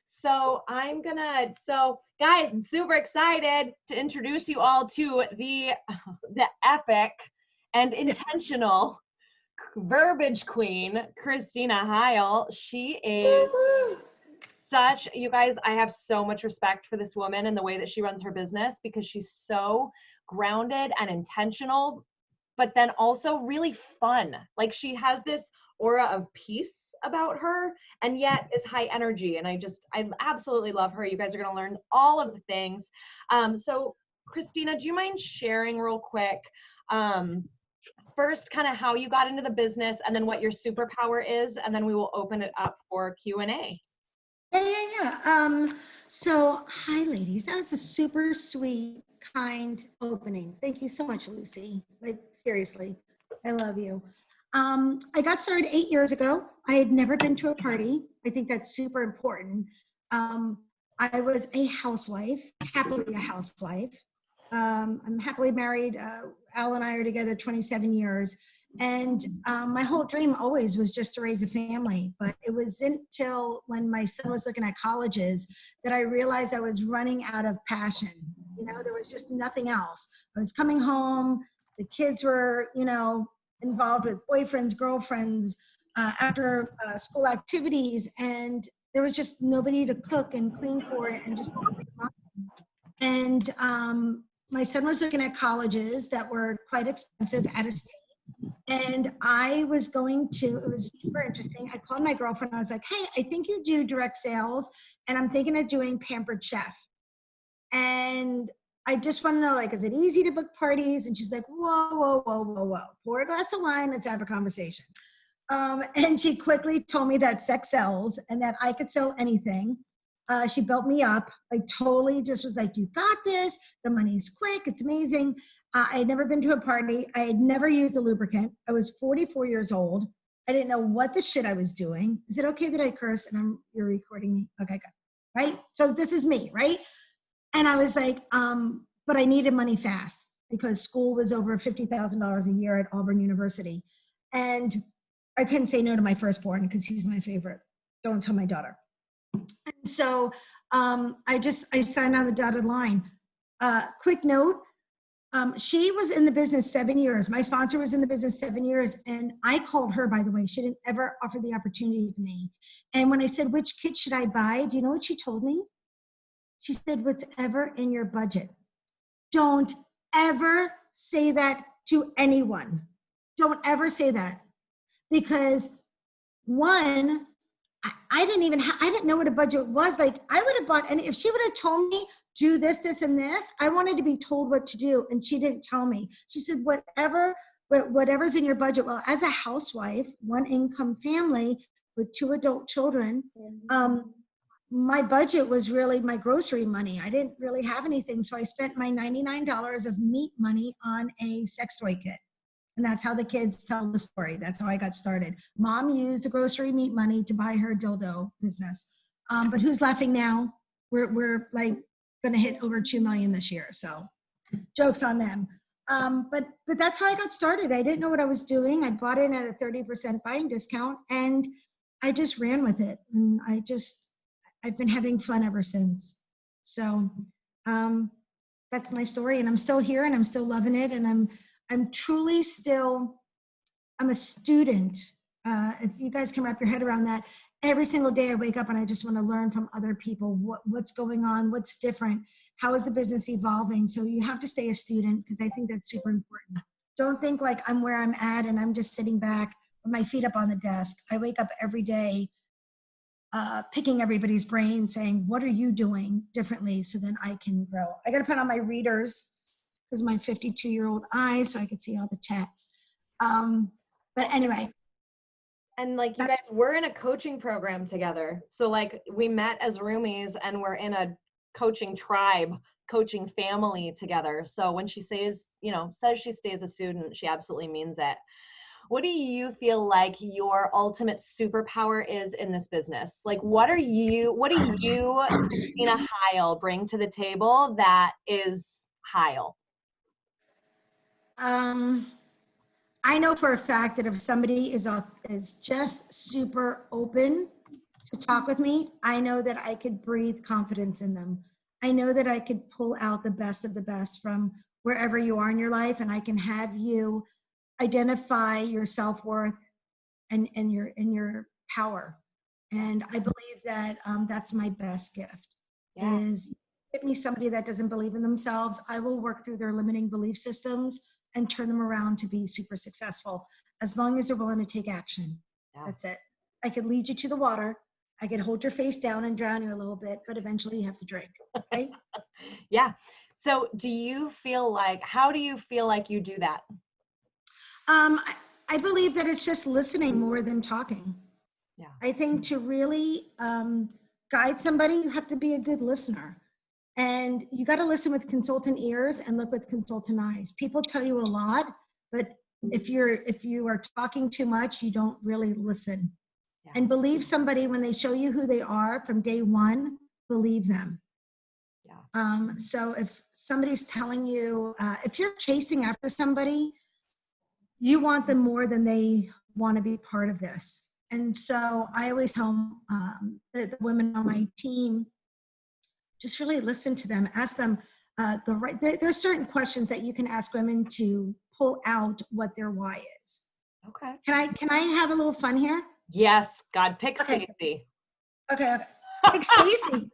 So guys, I'm super excited to introduce you all to the epic and intentional verbiage queen, Christina Hile. She is you guys, I have so much respect for this woman and the way that she runs her business because she's so grounded and intentional, but then also really fun. Like she has this aura of peace about her and yet is high energy. And I absolutely love her. You guys are going to learn all of the things. So Christina, do you mind sharing real quick, first kind of how you got into the business and then what your superpower is, and then we will open it up for Q&A. Yeah. So, hi, ladies. That's a super sweet, kind opening. Thank you so much, Lucy. Like, seriously, I love you. I got started 8 years ago. I had never been to a party. I think that's super important. I was a housewife, happily a housewife. I'm happily married. Al and I are together 27 years. And my whole dream always was just to raise a family. But it wasn't until when my son was looking at colleges that I realized I was running out of passion. You know, there was just nothing else. I was coming home. The kids were, involved with boyfriends, girlfriends, after school activities. And there was just nobody to cook and clean for it and just nothing on. And my son was looking at colleges that were quite expensive out of state. And I was it was super interesting. I called my girlfriend. I was like, hey, I think you do direct sales, and I'm thinking of doing Pampered Chef. And I just want to know, like, is it easy to book parties? And she's like, whoa. Pour a glass of wine. Let's have a conversation. And she quickly told me that sex sells and that I could sell anything. She built me up. I totally just was like, you got this. The money's quick. It's amazing. I had never been to a party. I had never used a lubricant. I was 44 years old. I didn't know what the shit I was doing. Is it okay that I curse and you're recording me? Okay, good. Right? So this is me, right? And I was like, but I needed money fast because school was over $50,000 a year at Auburn University. And I couldn't say no to my firstborn because he's my favorite. Don't tell my daughter. And so I signed on the dotted line. Quick note, she was in the business 7 years. My sponsor was in the business 7 years. And I called her, by the way. She didn't ever offer the opportunity to me. And when I said, which kit should I buy? Do you know what she told me? She said, whatever in your budget. Don't ever say that to anyone. Don't ever say that. Because one, I didn't know what a budget was. Like, I would have bought, and if she would have told me, do this, this, and this, I wanted to be told what to do. And she didn't tell me. She said, whatever's in your budget. Well, as a housewife, one income family with 2 adult children, my budget was really my grocery money. I didn't really have anything. So I spent my $99 of meat money on a sex toy kit. And that's how the kids tell the story. That's how I got started. Mom used the grocery meat money to buy her dildo business. But who's laughing now? We're like going to hit over 2 million this year. So jokes on them. But that's how I got started. I didn't know what I was doing. I bought in at a 30% buying discount and I just ran with it. And I've been having fun ever since. So that's my story. And I'm still here and I'm still loving it. And I'm truly still, I'm a student. If you guys can wrap your head around that, every single day I wake up and I just want to learn from other people what's going on, what's different, how is the business evolving. So you have to stay a student because I think that's super important. Don't think like I'm where I'm at and I'm just sitting back with my feet up on the desk. I wake up every day picking everybody's brain saying, what are you doing differently so then I can grow? I got to put on my readers because my 52-year-old eyes so I could see all the chats. But anyway. And like you guys, we're in a coaching program together. So like we met as roomies and we're in a coaching tribe, coaching family together. So when she says she stays a student, she absolutely means it. What do you feel like your ultimate superpower is in this business? Like what do you, Christina Hile, bring to the table that is Hile? I know for a fact that if somebody is just super open to talk with me, I know that I could breathe confidence in them. I know that I could pull out the best of the best from wherever you are in your life, and I can have you identify your self-worth and your power. And I believe that that's my best gift. Yeah. Is give me somebody that doesn't believe in themselves. I will work through their limiting belief systems and turn them around to be super successful, as long as they're willing to take action. Yeah. That's it. I could lead you to the water. I could hold your face down and drown you a little bit, but eventually you have to drink. Okay? Yeah. So how do you feel like you do that? I believe that it's just listening more than talking. Yeah. I think to really guide somebody, you have to be a good listener. And you got to listen with consultant ears and look with consultant eyes. People tell you a lot, but if you are talking too much, you don't really listen. Yeah. And believe somebody when they show you who they are from day one, believe them. Yeah. So if somebody's telling you, if you're chasing after somebody, you want them more than they want to be part of this. And so I always tell the women on my team, just really listen to them, ask them there's certain questions that you can ask women to pull out what their why is. Okay. Can I have a little fun here? Yes. God, pick Okay. Stacy. Okay. Pick Stacy.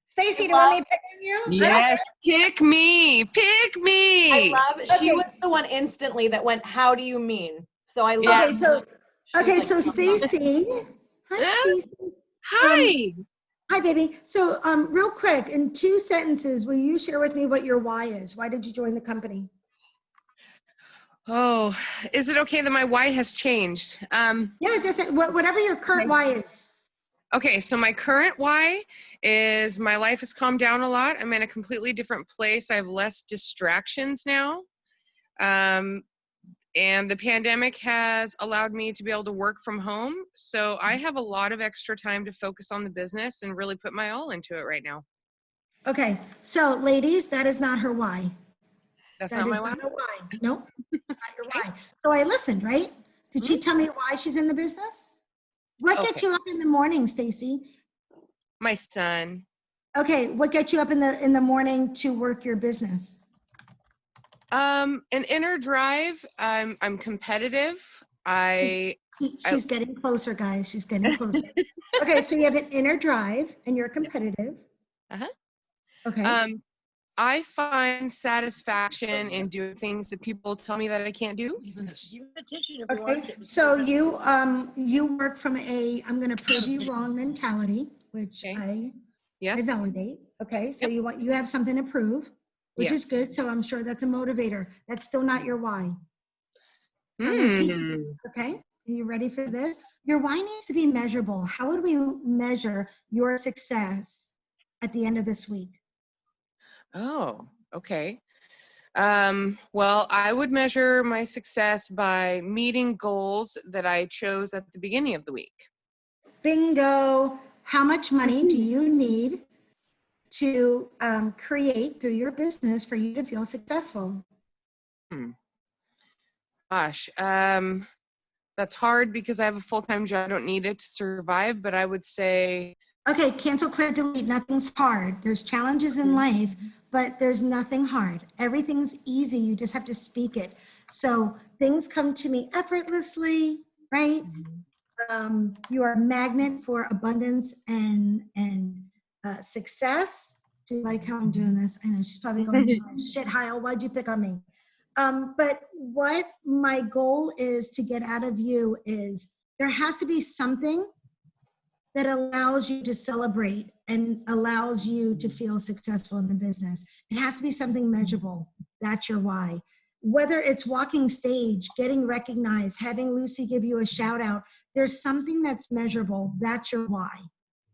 Stacy, do you want me to pick on you? Yes, pick me. Pick me. I love, she Okay. was the one instantly that went, how do you mean? So I love. Yeah. Okay, so Stacy. Hi, Stacy. Hi. Hi, baby. So real quick, in 2 sentences, will you share with me what your why is? Why did you join the company? Oh, is it okay that my why has changed? Yeah, just whatever your current why is. Okay, so my current why is my life has calmed down a lot. I'm in a completely different place. I have less distractions now. And the pandemic has allowed me to be able to work from home. So I have a lot of extra time to focus on the business and really put my all into it right now. Okay, so ladies, that is not her why. That's That not my is why? not her why. Nope, that's not your why. So I listened, right? Did she tell me why she's in the business? What gets Okay. you up in the morning, Stacy? My son. Okay, what gets you up in the morning to work your business? An inner drive. I'm competitive. She's getting closer, guys. She's getting closer. Okay, so you have an inner drive and you're competitive. Uh-huh. Okay. I find satisfaction in doing things that people tell me that I can't do. Okay, so you work from a I'm going to prove you wrong mentality, which Okay. I validate. Okay, so Yep. you have something to prove, which is Yes. good. So I'm sure that's a motivator. That's still not your why. So I'm going to teach you. Okay, are you ready for this? Your why needs to be measurable. How would we measure your success at the end of this week? Oh, okay. Well, I would measure my success by meeting goals that I chose at the beginning of the week. Bingo. How much money do you need to create through your business for you to feel successful? Gosh, that's hard because I have a full-time job. I don't need it to survive, but I would say. Okay, cancel, clear, delete. Nothing's hard. There's challenges in life, but there's nothing hard. Everything's easy. You just have to speak it. So things come to me effortlessly, right? You are a magnet for abundance and success. Do you like how I'm doing this? I know she's probably going, oh, shit, Hile, why'd you pick on me? But what my goal is to get out of you is there has to be something that allows you to celebrate and allows you to feel successful in the business. It has to be something measurable. That's your why. Whether it's walking stage, getting recognized, having Lucy give you a shout out, there's something that's measurable. That's your why.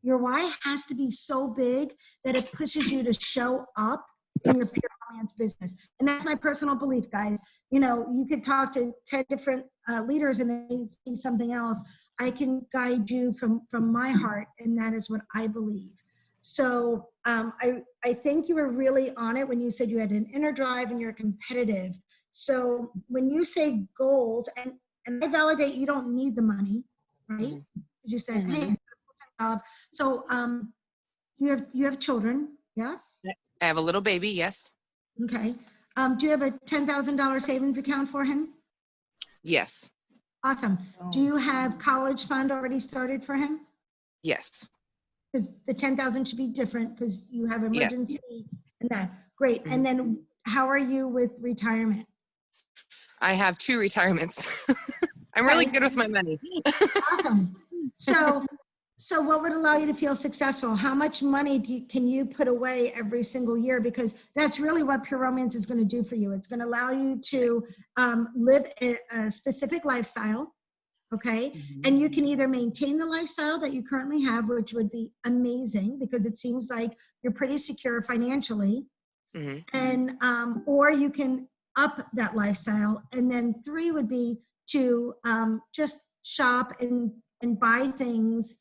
Your why has to be so big that it pushes you to show up in your pure romance business. And that's my personal belief, guys. You know, you could talk to 10 different leaders and they see something else. I can guide you from my heart, and that is what I believe. So I think you were really on it when you said you had an inner drive and you're competitive. So when you say goals, and I validate you don't need the money, right? You said, hey, I Mhm. have a full-time job. So you have children, yes? I have a little baby, yes. Okay. Do you have a $10,000 savings account for him? Yes. Awesome. Do Oh. you have college fund already started for him? Yes. Because the 10,000 should be different because you have Yes. emergency and that. Great. Mhm. And then how are you with retirement? I have 2 retirements. I'm really Okay. good with my money. Awesome. So what would allow you to feel successful? How much money can you put away every single year? Because that's really what Pure Romance is going to do for you. It's going to allow you to live a specific lifestyle, okay? Mhm. And you can either maintain the lifestyle that you currently have, which would be amazing because it seems like you're pretty secure financially, Mhm. and or you can up that lifestyle. And then 3 would be to just shop and buy things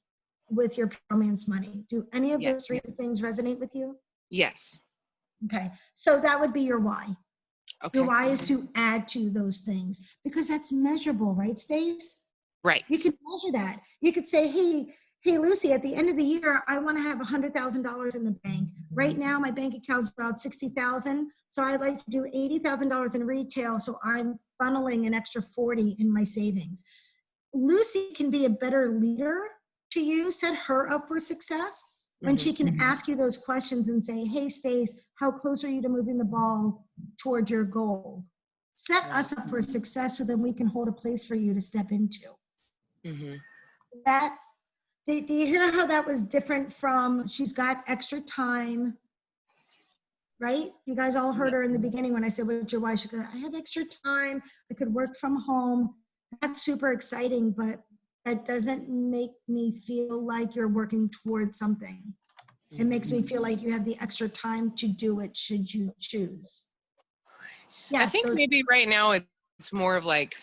with your romance money. Do any of Yeah. those 3 things resonate with you? Yes. Okay, so that would be your why. Your Okay. why is to add to those things because that's measurable, right, Stace? Right. You can measure that. You could say, hey, Lucy, at the end of the year, I want to have $100,000 in the bank. Right now, my bank account's about 60,000. So I'd like to do $80,000 in retail. So I'm funneling an extra 40 in my savings. Lucy can be a better leader to you, set her up for success when she Mhm. can ask you those questions and say, hey, Stace, how close are you to moving the ball towards your goal? Set Right. us up for success so then we can hold a place for you to step into. Mhm. That, do you hear how that was different from she's got extra time, right? You guys all heard Yeah. her in the beginning when I said, what's your why? She goes, I have extra time. I could work from home. That's super exciting, but that doesn't make me feel like you're working towards something. It makes me Mhm. feel like you have the extra time to do it should you choose. I Yes, think those, maybe right now it's more of like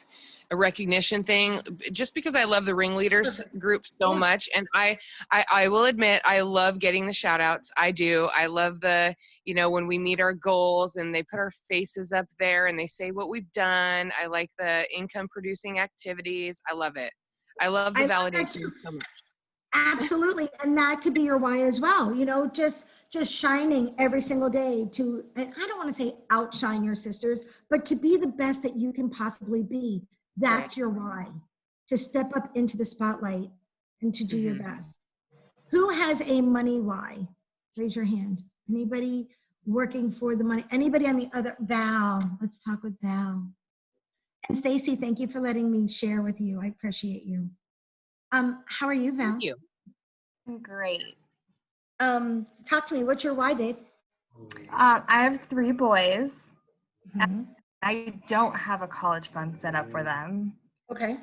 a recognition thing, just because I love the ringleaders perfect. group so Yeah. much. And I will admit, I love getting the shout outs. I do. I love the, when we meet our goals and they put our faces up there and they say what we've done. I like the income producing activities. I love it. I love the I love that too. validation so much. Absolutely. And that could be your why as well. Just shining every single day to, and I don't want to say outshine your sisters, but to be the best that you can possibly be. Right. That's your why. To step up into the spotlight and to do your Mhm. best. Who has a money why? Raise your hand. Anybody working for the money? Anybody on the other? Val, let's talk with Val. And Stacy, thank you for letting me share with you. I appreciate you. How are you, Thank Val? you. Great. Talk to me. What's your why, babe? I have 3 boys. Mhm. I don't have a college fund set up for them. Okay.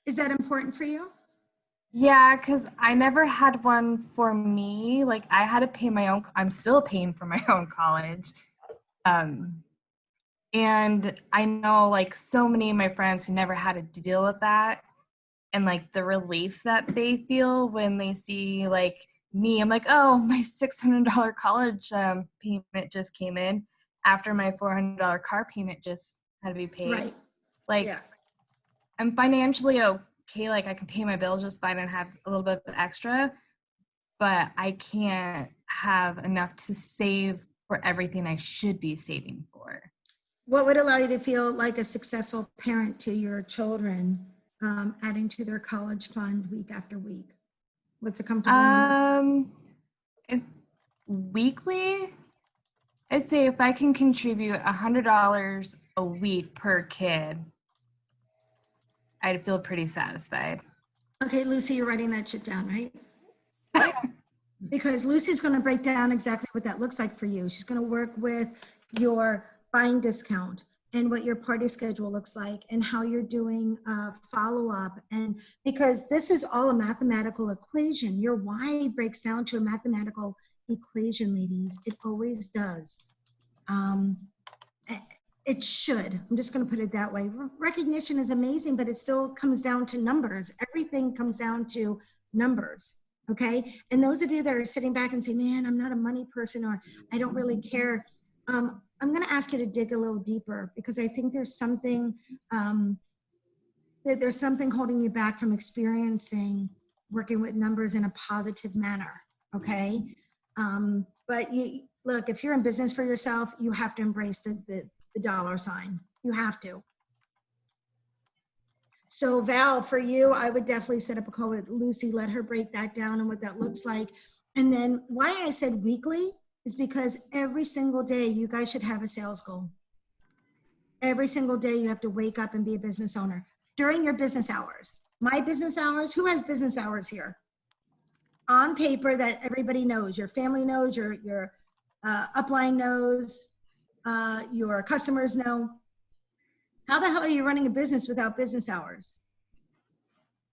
Is that important for you? Yeah, because I never had one for me. Like I had to pay my own, I'm still paying for my own college. And I know like so many of my friends who never had to deal with that. And like the relief that they feel when they see like me, I'm like, oh, my $600 college payment just came in after my $400 car payment just had to be paid. Right. Like Yeah. I'm financially okay, like I can pay my bills just fine and have a little bit of extra, but I can't have enough to save for everything I should be saving for. What would allow you to feel like a successful parent to your children, adding to their college fund week after week? What's a comfortable number? If weekly, I'd say if I can contribute $100 a week per kid, I'd feel pretty satisfied. Okay, Lucy, you're writing that shit down, right? Oh, yeah. Because Lucy's going to break down exactly what that looks like for you. She's going to work with your buying discount and what your party schedule looks like and how you're doing follow up. And because this is all a mathematical equation, your why breaks down to a mathematical equation, ladies. It always does. It should. I'm just going to put it that way. Recognition is amazing, but it still comes down to numbers. Everything comes down to numbers. Okay. And those of you that are sitting back and say, man, I'm not a money person or I don't really care. I'm going to ask you to dig a little deeper because I think there's something that there's something holding you back from experiencing working with numbers in a positive manner. Okay. But you look, if you're in business for yourself, you have to embrace the dollar sign. You have to. So Val, for you, I would definitely set up a call with Lucy, let her break that down and what that looks like. And then why I said weekly is because every single day you guys should have a sales goal. Every single day you have to wake up and be a business owner during your business hours. My business hours, who has business hours here? On paper that everybody knows, your family knows, your upline knows, your customers know. How the hell are you running a business without business hours?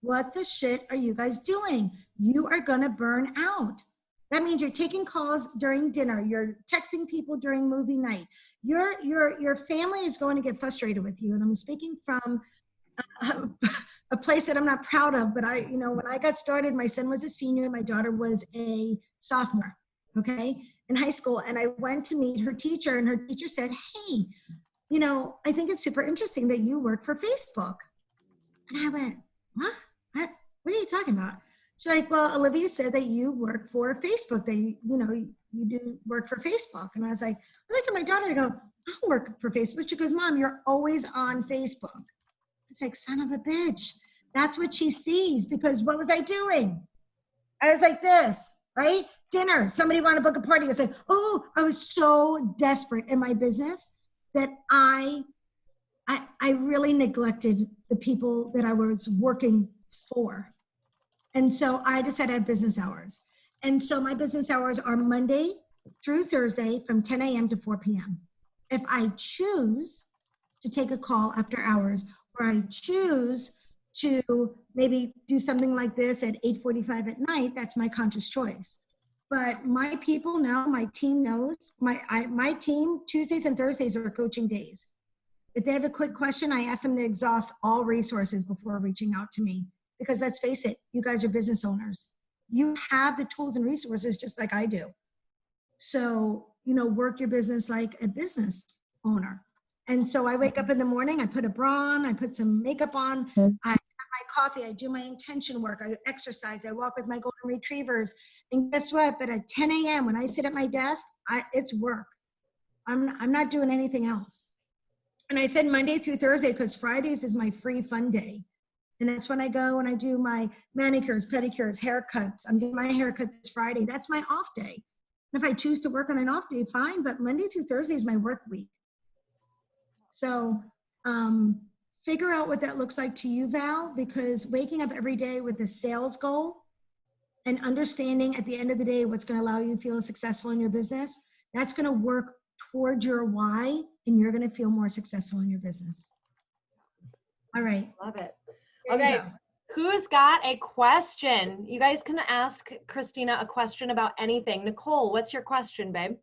What the shit are you guys doing? You are gonna burn out. That means you're taking calls during dinner. You're texting people during movie night. Your family is going to get frustrated with you. And I'm speaking from a place that I'm not proud of, but when I got started, my son was a senior, my daughter was a sophomore, okay, in high school. And I went to meet her teacher, and her teacher said, hey, I think it's super interesting that you work for Facebook. And I went, what? What are you talking about? She's like, well, Olivia said that you work for Facebook, that you do work for Facebook. And I was like, I looked at my daughter, I go, I don't work for Facebook. She goes, Mom, you're always on Facebook. It's like, son of a bitch. That's what she sees, because what was I doing? I was like this, right? Dinner, somebody wanted to book a party. I was like, oh, I was so desperate in my business that I really neglected the people that I was working for. And so I decided to have business hours. And so my business hours are Monday through Thursday from 10 a.m. to 4 p.m. If I choose to take a call after hours, or I choose to maybe do something like this at 8:45 at night, that's my conscious choice. But my people know, my team knows, my team, Tuesdays and Thursdays are coaching days. If they have a quick question, I ask them to exhaust all resources before reaching out to me. Because let's face it, you guys are business owners. You have the tools and resources just like I do. So, work your business like a business owner. And so I wake up in the morning, I put a bra on, I put some makeup on, I have my coffee, I do my intention work, I exercise, I walk with my golden retrievers. And guess what? But at 10 a.m. when I sit at my desk, it's work. I'm not doing anything else. And I said Monday through Thursday because Fridays is my free fun day. And that's when I go and I do my manicures, pedicures, haircuts. I'm doing my haircut this Friday. That's my off day. And if I choose to work on an off day, fine. But Monday through Thursday is my work week. So figure out what that looks like to you, Val, because waking up every day with a sales goal and understanding at the end of the day what's going to allow you to feel successful in your business, that's going to work towards your why, and you're going to feel more successful in your business. All right. Love it. There Okay. Who's got a question? You guys can ask Christina a question about anything. Nicole, what's your question, babe?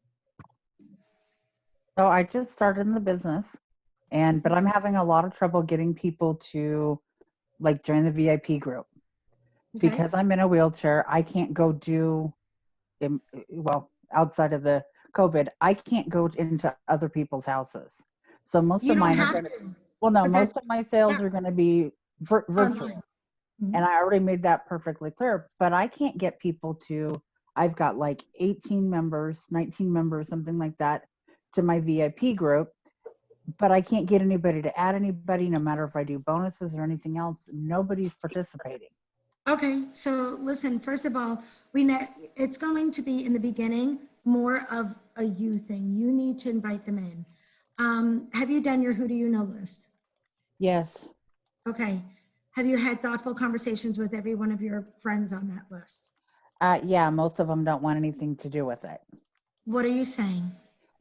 So I just started in the business, but I'm having a lot of trouble getting people to join the VIP group. Okay. Because I'm in a wheelchair. I can't go outside of the COVID, I can't go into other people's houses. So most of mine are going to, most of my sales are going to be virtual. Mm-hmm. And I already made that perfectly clear, but I can't get people I've got 18 members, 19 members, something like that, to my VIP group, but I can't get anybody to add anybody, no matter if I do bonuses or anything else. Nobody's participating. Okay, so listen, first of all, it's going to be in the beginning more of a you thing. You need to invite them in. Have you done your who do you know list? Yes. Okay. Have you had thoughtful conversations with every one of your friends on that list? Yeah, most of them don't want anything to do with it. What are you saying?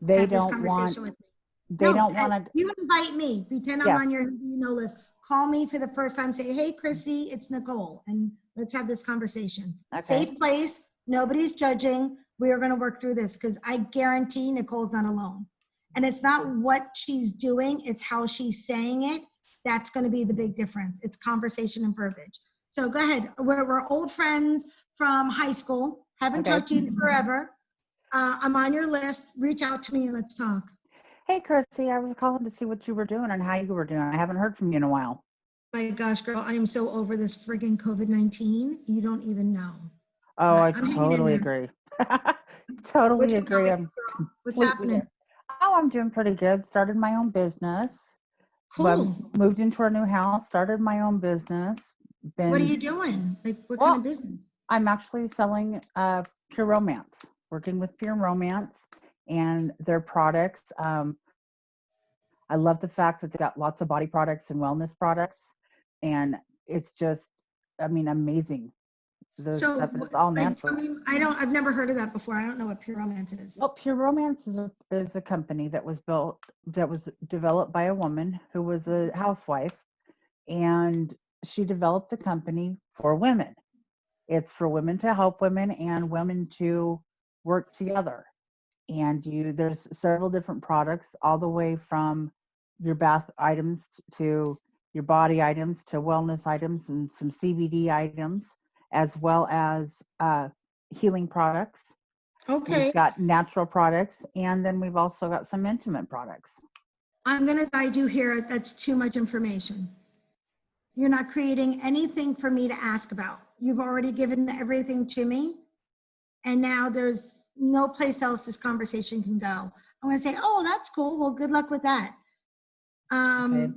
They don't want. They don't want to. You invite me. Pretend I'm on your who do you know list. Call me for the first time. Say, hey, Chrissy, it's Nicole, and let's have this conversation. Okay. Safe place. Nobody's judging. We are going to work through this because I guarantee Nicole's not alone. And it's not what she's doing. It's how she's saying it. That's going to be the big difference. It's conversation and verbiage. So go ahead. We're old friends from high school. Haven't talked to you in forever. I'm on your list. Reach out to me and let's talk. Hey, Chrissy, I was calling to see what you were doing and how you were doing. I haven't heard from you in a while. My gosh, girl, I am so over this friggin' COVID-19. You don't even know. Oh, But I I'm hanging in totally there. agree. What's Totally going on agree. with I'm you, girl? What's completely happening? there. Oh, I'm doing pretty good. Started my own business. Well, Cool. moved into our new house, started my own business. What are Been you doing? Like, what kind of well, business? I'm actually selling Pure Romance, working with Pure Romance and their products. I love the fact that they got lots of body products and wellness products, and it's just, I mean, amazing. The So, stuff, and it's all like, tell natural. me, I've never heard of that before. I don't know what pure romance is. Well, Pure Romance is a company that was developed by a woman who was a housewife, and she developed the company for women. It's for women to help women and women to work together. And there's several different products, all the way from your bath items to your body items to wellness items and some CBD items, as well as healing products. We've Okay. got natural products, and then we've also got some intimate products. I'm going to guide you here. That's too much information. You're not creating anything for me to ask about. You've already given everything to me. And now there's no place else this conversation can go. I'm going to say, oh, that's cool. Well, good luck with that. Okay.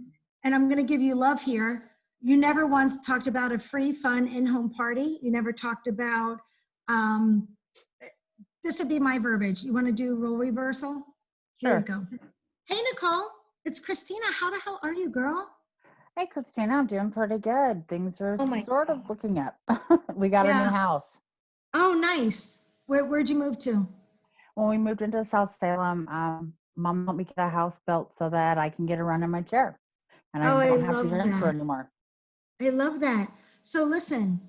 And I'm going to give you love here. You never once talked about a free, fun in-home party. You never talked about, this would be my verbiage. You want to do role reversal? Here Sure. you go. Hey, Nicole, it's Christina. How the hell are you, girl? Hey, Christina, I'm doing pretty good. Things are Oh my sort of looking up. We got a new Yeah. house. Oh, nice. Where'd you move to? When we moved into South Salem, Mom helped me get a house built so that I can get around in my chair, and I Oh, I don't have to love transfer that. anymore. I love that. So listen,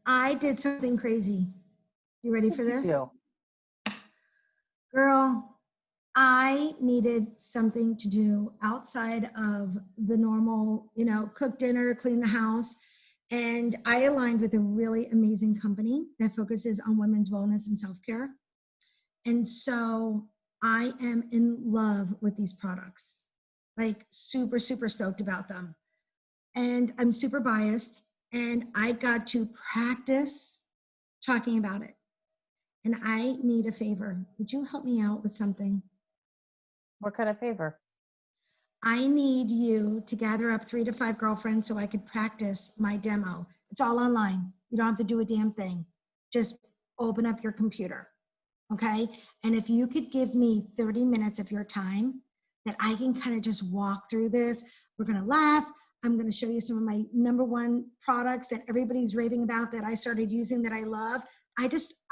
I did something crazy. You ready for What'd you this? do? Girl, I needed something to do outside of the normal, cook dinner, clean the house. And I aligned with a really amazing company that focuses on women's wellness and self-care. And so I am in love with these products, like super, super stoked about them. And I'm super biased, and I got to practice talking about it. And I need a favor. Would you help me out with something? What kind of favor? I need you to gather up 3 to 5 girlfriends so I could practice my demo. It's all online. You don't have to do a damn thing. Just open up your computer. Okay. And if you could give me 30 minutes of your time that I can kind of just walk through this, we're going to laugh. I'm going to show you some of my #1 products that everybody's raving about that I started using that I love.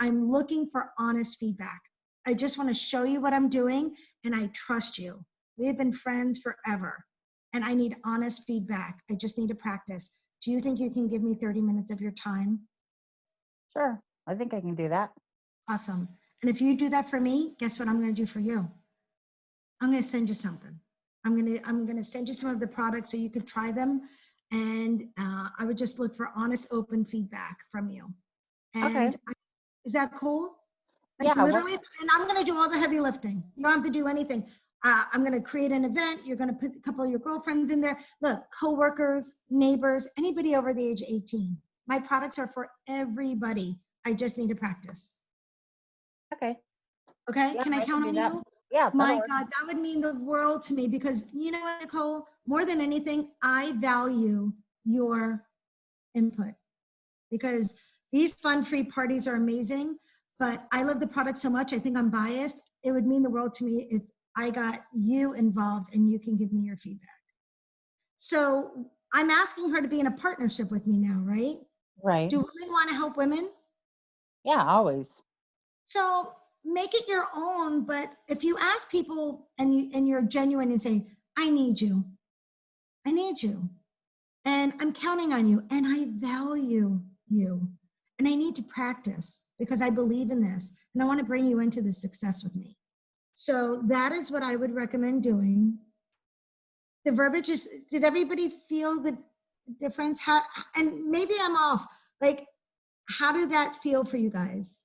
I'm looking for honest feedback. I just want to show you what I'm doing, and I trust you. We have been friends forever, and I need honest feedback. I just need to practice. Do you think you can give me 30 minutes of your time? Sure, I think I can do that. Awesome. And if you do that for me, guess what I'm going to do for you? I'm going to send you something. I'm going to send you some of the products so you could try them. And I would just look for honest, open feedback from you. Okay. And is that cool? Like Yeah. literally, and I'm going to do all the heavy lifting. You don't have to do anything. I'm going to create an event. You're going to put a couple of your girlfriends in there. Look, coworkers, neighbors, anybody over the age of 18. My products are for everybody. I just need to practice. Okay. Okay, Yeah, can I count on you? Yeah. My Work. God, that would mean the world to me because you know what, Nicole? More than anything, I value your input because these fun-free parties are amazing, but I love the product so much, I think I'm biased. It would mean the world to me if I got you involved and you can give me your feedback. So I'm asking her to be in a partnership with me now, right? Right. Do women want to help women? Yeah, always. So make it your own. But if you ask people and you're genuine and say, I need you, and I'm counting on you, and I value you, and I need to practice because I believe in this, and I want to bring you into the success with me. So that is what I would recommend doing. The verbiage is, did everybody feel the difference? How, and maybe I'm off. Like, how did that feel for you guys?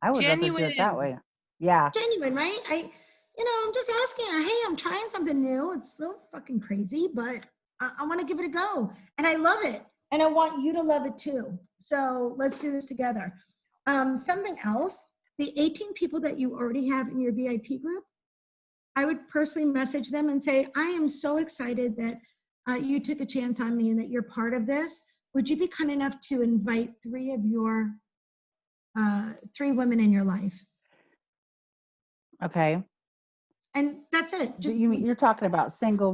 I would rather do it that Genuine. way. Yeah. Genuine, right? I'm just asking her, hey, I'm trying something new. It's a little fucking crazy, but I want to give it a go. And I love it. And I want you to love it too. So let's do this together. Something else, the 18 people that you already have in your VIP group, I would personally message them and say, I am so excited that you took a chance on me and that you're part of this. Would you be kind enough to invite 3 of your 3 women in your life? Okay. And that's it. Just You're talking about single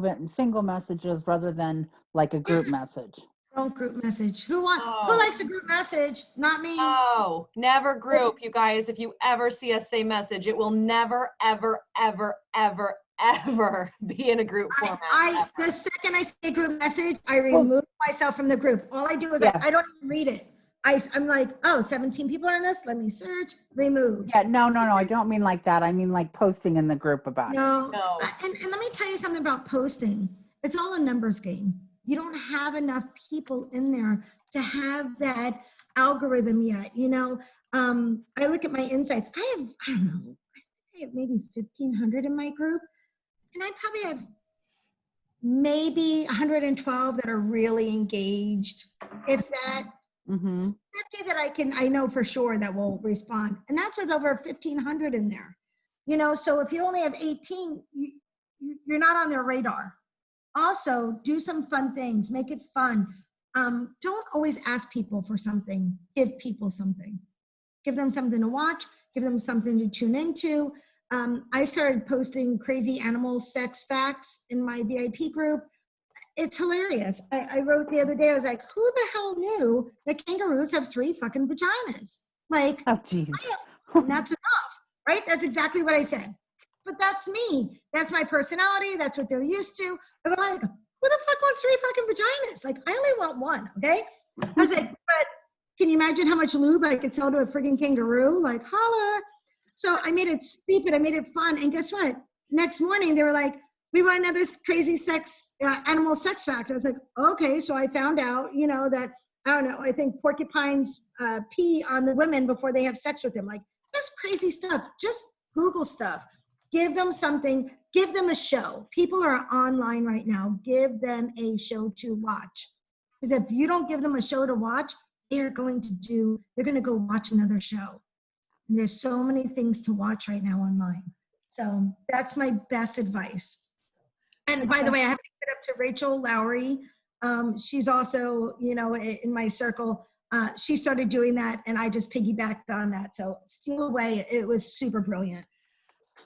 messages rather than like a group message. don't group message. Who likes a group message? Not me. Oh, never group, you guys. If you ever see us say message, it will never, ever, ever, ever, ever be in a group format. The second I say group message, I remove myself from the group. All I do is I don't even read it. I'm like, oh, 17 people are in this. Let me search, remove. Yeah, no. I don't mean like that. I mean like posting in the group about it. No. And let me tell you something about posting. It's all a numbers game. You don't have enough people in there to have that algorithm yet. I look at my insights. I don't know, I have maybe 1,500 in my group. And I probably have maybe 112 that are really engaged. If that, 50 that I know for sure that will respond. And that's with over 1,500 in there. So if you only have 18, you're not on their radar. Also, do some fun things. Make it fun. Don't always ask people for something. Give people something. Give them something to watch. Give them something to tune into. I started posting crazy animal sex facts in my VIP group. It's hilarious. I wrote the other day, I was like, who the hell knew that kangaroos have 3 fucking vaginas? Like, oh, geez. And that's enough, right? That's exactly what I said. But that's me. That's my personality. That's what they're used to. I'm like, who the fuck wants 3 fucking vaginas? Like, I only want 1, okay? I was like, but can you imagine how much lube I could sell to a friggin' kangaroo? Like, holla. So I made it stupid. I made it fun. And guess what? Next morning, they were like, we want another crazy animal sex fact. I was like, okay. So I found out, that, I don't know, I think porcupines pee on the women before they have sex with them. Like, just crazy stuff. Just Google stuff. Give them something. Give them a show. People are online right now. Give them a show to watch. Because if you don't give them a show to watch, they're going to go watch another show. And there's so many things to watch right now online. So that's my best advice. And by the way, I have to give it up to Rachel Lowry. She's also, in my circle. She started doing that, and I just piggybacked on that. So steal away. It was super brilliant.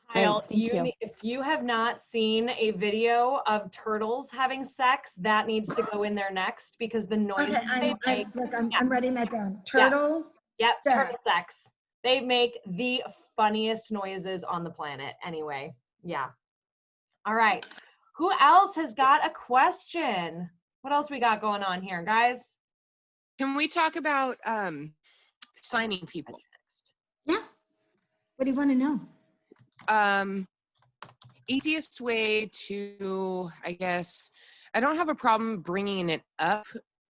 Hile, if you have not seen a video of turtles having sex, that needs to go in there next because the noise. Okay, I'm writing that down. Turtle. Yep, turtle sex. They make the funniest noises on the planet. Anyway, yeah. All right. Who else has got a question? What else we got going on here, guys? Can we talk about signing people? Yeah. What do you want to know? Easiest way to, I guess, I don't have a problem bringing it up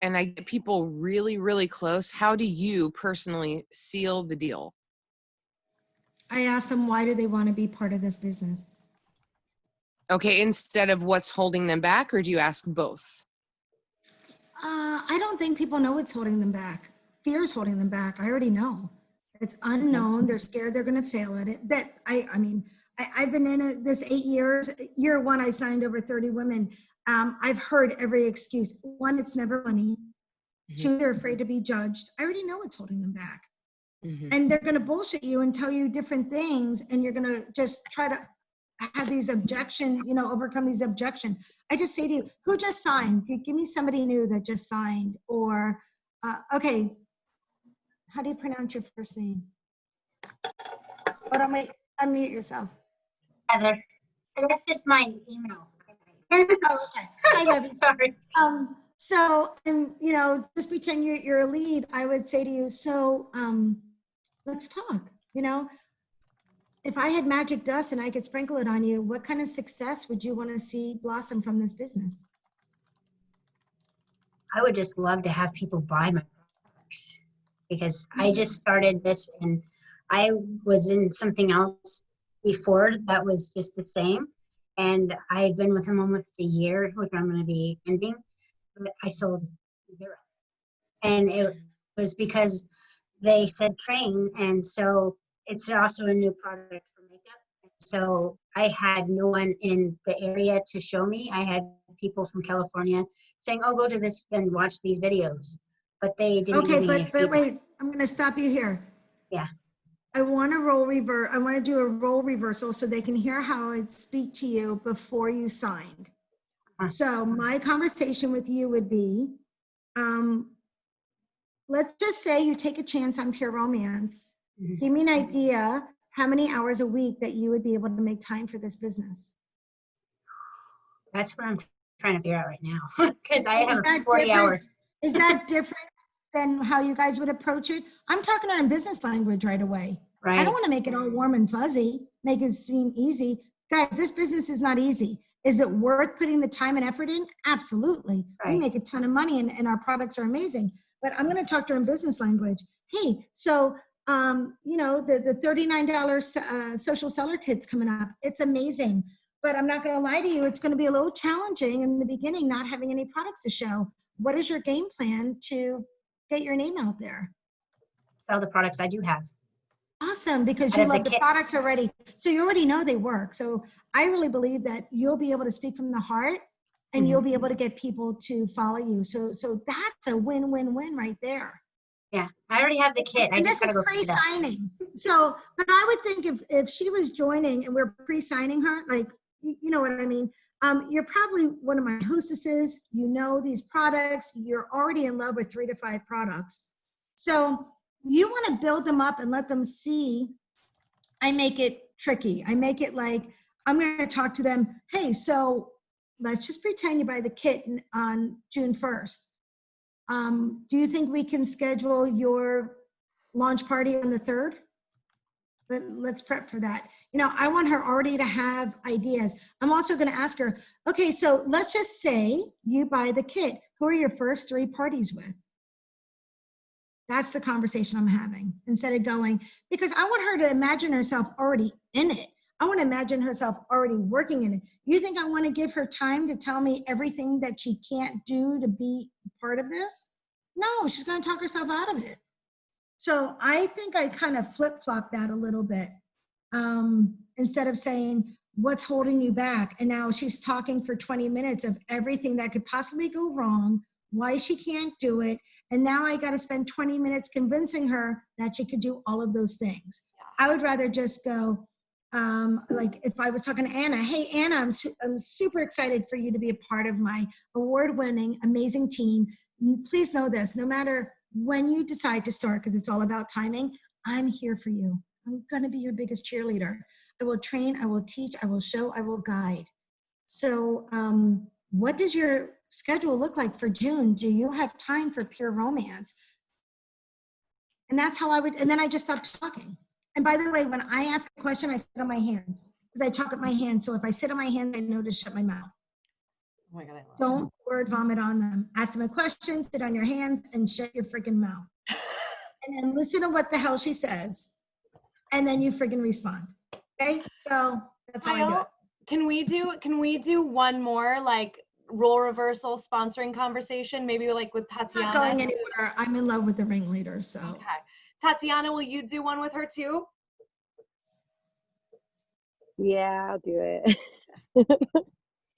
and I get people really, really close. How do you personally seal the deal? I ask them, why do they want to be part of this business? Okay, instead of what's holding them back, or do you ask both? I don't think people know what's holding them back. Fear is holding them back. I already know. It's unknown. They're scared they're going to fail at it. I've been in it this 8 years. Year 1, I signed over 30 women. I've heard every excuse. 1, it's never money. 2, they're afraid to be judged. I already know what's holding them back. And they're going to bullshit you and tell you different things. And you're going to just try to have these objections, overcome these objections. I just say to you, who just signed? Give me somebody new that just signed. Or, okay, how do you pronounce your first name? Hold on, wait, unmute yourself. Heather. That's just my email. Oh, okay. I love you. Sorry. So, and just pretend you're a lead. I would say to you, so let's talk. If I had magic dust and I could sprinkle it on you, what kind of success would you want to see blossom from this business? I would just love to have people buy my products because I just started this and I was in something else before that was just the same. And I've been with him almost a year, which I'm going to be ending. But I sold 0. And it was because they said train. And so it's also a new product for makeup. So I had no one in the area to show me. I had people from California saying, oh, go to this and watch these videos. But they didn't give Okay, me any but feedback. wait, I'm going to stop you here. Yeah. I want to I want to do a role reversal so they can hear how I'd speak to you before you signed. So my conversation with you would be, let's just say you take a chance on Pure Romance. Mhm. Give me an idea how many hours a week that you would be able to make time for this business. That's what I'm trying to figure out right now because I have a 40 different? hour. Is that different than how you guys would approach it? I'm talking in business language right away. Right. I don't want to make it all warm and fuzzy, make it seem easy. Guys, this business is not easy. Is it worth putting the time and effort in? Absolutely. We Right. make a ton of money and our products are amazing. But I'm going to talk to her in business language. Hey, so you know, the $39 social seller kit's coming up. It's amazing. But I'm not going to lie to you, it's going to be a little challenging in the beginning, not having any products to show. What is your game plan to get your name out there? Sell the products I do have. Awesome, because Out you of the love the kit. products already. So you already know they work. So I really believe that you'll be able to speak from the heart and you'll be able to get people to follow you. So that's a win-win-win right there. Yeah, I already have the kit. I And just this got to is go pick it up. pre-signing. So, but I would think if she was joining and we're pre-signing her, like, you know what I mean? You're probably one of my hostesses. You know these products. You're already in love with 3 to 5 products. So you want to build them up and let them see. I make it tricky. I make it like, I'm going to talk to them. Hey, so let's just pretend you buy the kit on June 1st. Do you think we can schedule your launch party on the 3rd? Let's prep for that. You know, I want her already to have ideas. I'm also going to ask her, okay, so let's just say you buy the kit. Who are your first 3 parties with? That's the conversation I'm having instead of going, because I want her to imagine herself already in it. I want to imagine herself already working in it. You think I want to give her time to tell me everything that she can't do to be part of this? No, she's going to talk herself out of it. So I think I kind of flip-flop that a little bit. Instead of saying, what's holding you back? And now she's talking for 20 minutes of everything that could possibly go wrong, why she can't do it. And now I got to spend 20 minutes convincing her that she could do all of those things. I would rather just go, like if I was talking to Anna, hey, Anna, I'm super excited for you to be a part of my award-winning, amazing team. Please know this, no matter when you decide to start, because it's all about timing, I'm here for you. I'm going to be your biggest cheerleader. I will train, I will teach, I will show, I will guide. So what does your schedule look like for June? Do you have time for Pure Romance? And that's how I would, and then I just stopped talking. And by the way, when I ask a question, I sit on my hands because I talk with my hands. So if I sit on my hands, I know to shut my mouth. Oh my God, I love Don't word vomit on them. Ask them a question, sit on your hands, and shut your freaking mouth. And then listen to what the hell she says. And then you freaking respond. Okay? So that's how I do it. Can we do one more like role reversal sponsoring conversation? Maybe like with Tatiana. I'm not going anywhere. I'm in love with the ringleader. So okay. Tatiana, will you do one with her too? Yeah, I'll do it.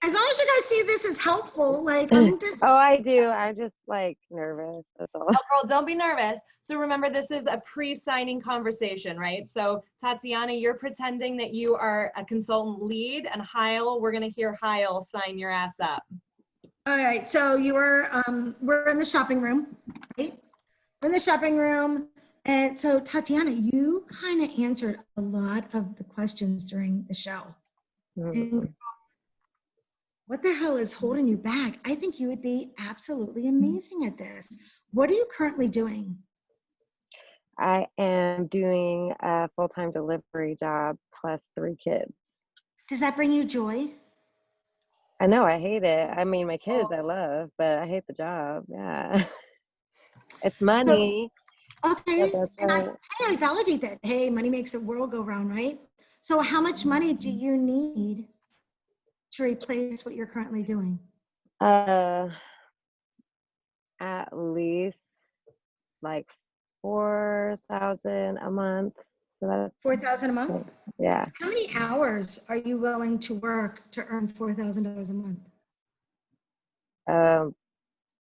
As long as you guys see this is helpful, like I'm just. Oh, I do. I'm just like nervous. That's all. Oh, girl, don't be nervous. So remember, this is a pre-signing conversation, right? So Tatiana, you're pretending that you are a consultant lead, and Hile, we're gonna hear Hile sign your ass up. All right. So you were, we're in the shopping room, right? We're in the shopping room. And so Tatiana, you kind of answered a lot of the questions during the show. And what the hell is holding you back? I think you would be absolutely amazing at this. What are you currently doing? I am doing a full-time delivery job plus 3 kids. Does that bring you joy? I know, I hate it. I mean, my kids I love, but I hate the job. Yeah. It's money. So, okay. And right. I validate that. Hey, money makes the world go round, right? So how much money do you need to replace what you're currently doing? At least like 4,000 a month. So that's 4,000 a month? yeah. How many hours are you willing to work to earn $4,000 a month?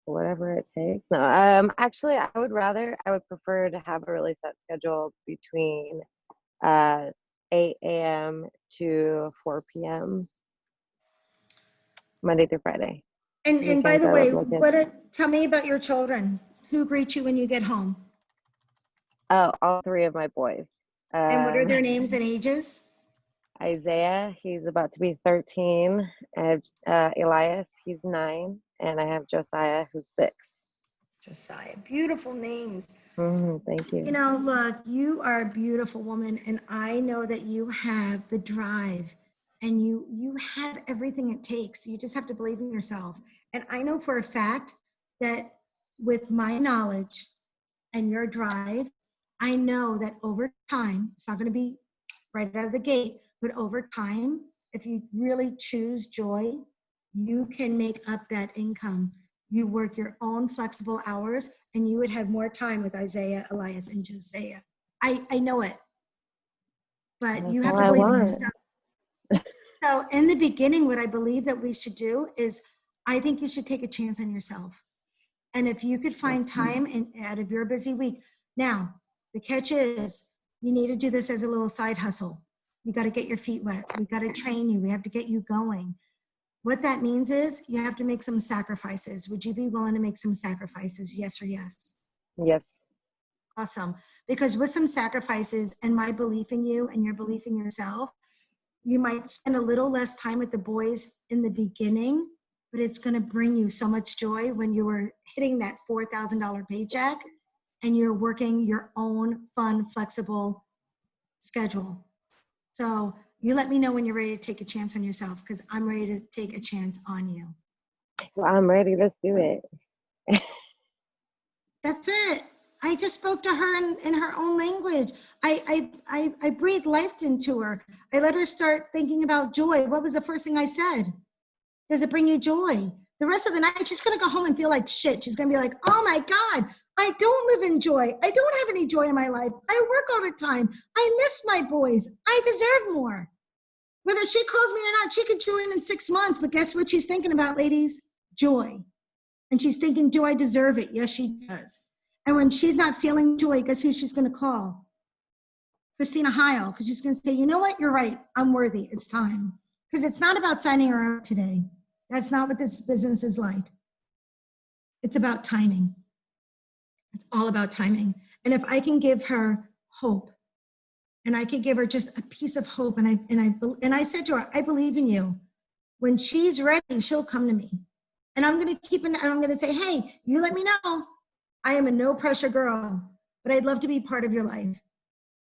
Whatever it takes. No, actually, I would prefer to have a really set schedule between 8 a.m. to 4 p.m. Monday through Friday. And by the way, Weekends, tell me about your children. Who greet you when you get home? all three of my boys. And what are their names and ages? Isaiah, he's about to be 13. I have Elias, he's 9, and I have Josiah, who's 6. Josiah, beautiful names. Thank you. You know, look, you are a beautiful woman, and I know that you have the drive, and you have everything it takes. You just have to believe in yourself. And I know for a fact that with my knowledge and your drive, I know that over time, it's not going to be right out of the gate, but over time, if you really choose joy, you can make up that income. You work your own flexible hours, and you would have more time with Isaiah, Elias, and Josiah. I know it, but you have to believe in yourself. So in the beginning, what I believe that we should do is, I think you should take a chance on yourself. And if you could find time out of your busy week. Now, the catch is, you need to do this as a little side hustle. You got to get your feet wet. We got to train you. We have to get you going. What that means is you have to make some sacrifices. Would you be willing to make some sacrifices? Yes or yes? Yes. Awesome. Because with some sacrifices and my belief in you and your belief in yourself, you might spend a little less time with the boys in the beginning, but it's going to bring you so much joy when you are hitting that $4,000 paycheck and you're working your own fun, flexible schedule. So you let me know when you're ready to take a chance on yourself, because I'm ready to take a chance on you. Well, I'm ready. Let's do it. That's it. I just spoke to her in her own language. I breathed life into her. I let her start thinking about joy. What was the first thing I said? Does it bring you joy? The rest of the night, she's going to go home and feel like shit. She's going to be like, oh my God, I don't live in joy. I don't have any joy in my life. I work all the time. I miss my boys. I deserve more. Whether she calls me or not, she could join in 6 months. But guess what she's thinking about, ladies? Joy. And she's thinking, do I deserve it? Yes, she does. And when she's not feeling joy, guess who she's going to call? Christina Hile, because she's going to say, you know what? You're right. I'm worthy. It's time. Because it's not about signing her out today. That's not what this business is like. It's about timing. It's all about timing. And if I can give her hope, and I could give her just a piece of hope, and I said to her, I believe in you. When she's ready, she'll come to me. And I'm going to say, hey, you let me know. I am a no pressure girl, but I'd love to be part of your life.